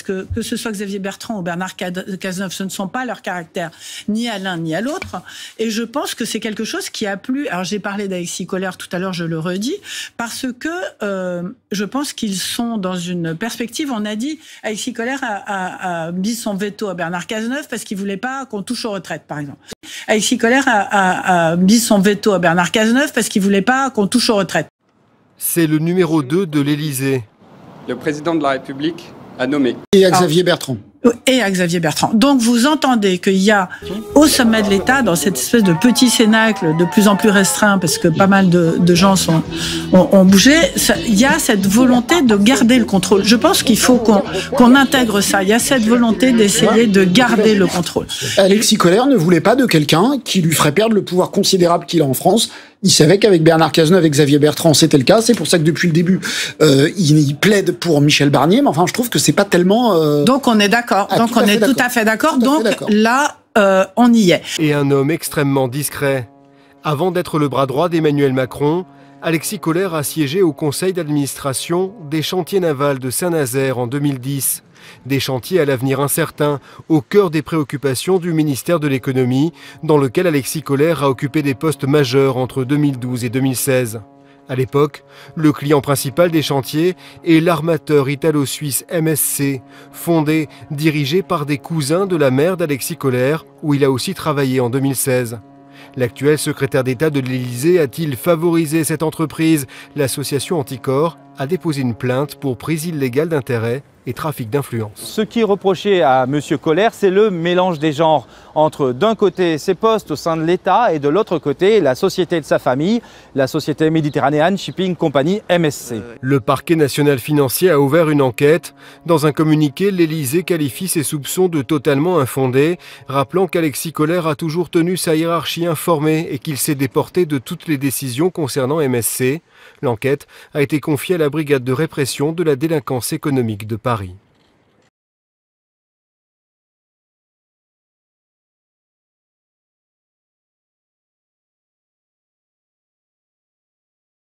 parce que ce soit Xavier Bertrand ou Bernard Cazeneuve, ce ne sont pas leurs caractères, ni à l'un ni à l'autre. Et je pense que c'est quelque chose qui a plu. Alors j'ai parlé d'Alexis Kohler tout à l'heure, je le redis, parce que je pense qu'ils sont dans une perspective. On a dit, Alexis Kohler a mis son veto à Bernard Cazeneuve parce qu'il voulait pas qu'on touche aux retraites, par exemple. Alexis Kohler a mis son veto à Bernard Cazeneuve parce qu'il voulait pas qu'on touche aux retraites. C'est le numéro 2 de l'Élysée. Le président de la République a nommé. Et à Xavier Bertrand. Et à Xavier Bertrand. Donc vous entendez qu'il y a au sommet de l'État, dans cette espèce de petit cénacle de plus en plus restreint, parce que pas mal de gens ont bougé, il y a cette volonté de garder le contrôle. Je pense qu'il faut qu'on intègre ça. Il y a cette volonté d'essayer de garder le contrôle. Alexis Kohler ne voulait pas de quelqu'un qui lui ferait perdre le pouvoir considérable qu'il a en France. Il savait qu'avec Bernard Cazeneuve et Xavier Bertrand, c'était le cas. C'est pour ça que depuis le début, il plaide pour Michel Barnier. Mais enfin, je trouve que c'est pas tellement... Donc on est d'accord. Donc on est tout à fait d'accord. Donc là, on y est. Et un homme extrêmement discret. Avant d'être le bras droit d'Emmanuel Macron, Alexis Kohler a siégé au conseil d'administration des chantiers navals de Saint-Nazaire en 2010. Des chantiers à l'avenir incertain, au cœur des préoccupations du ministère de l'économie, dans lequel Alexis Kohler a occupé des postes majeurs entre 2012 et 2016. À l'époque, le client principal des chantiers est l'armateur italo-suisse MSC, fondé, dirigé par des cousins de la mère d'Alexis Kohler, où il a aussi travaillé en 2016. L'actuel secrétaire d'État de l'Élysée a-t-il favorisé cette entreprise? L'association Anticor a déposé une plainte pour prise illégale d'intérêt et trafic d'influence. Ce qui est reproché à M. Kohler, c'est le mélange des genres entre d'un côté ses postes au sein de l'État et de l'autre côté la société de sa famille, la société Méditerranéenne Shipping Company MSC. Le parquet national financier a ouvert une enquête. Dans un communiqué, l'Élysée qualifie ces soupçons de totalement infondés, rappelant qu'Alexis Kohler a toujours tenu sa hiérarchie informée et qu'il s'est déporté de toutes les décisions concernant MSC. L'enquête a été confiée à la brigade de répression de la délinquance économique de Paris.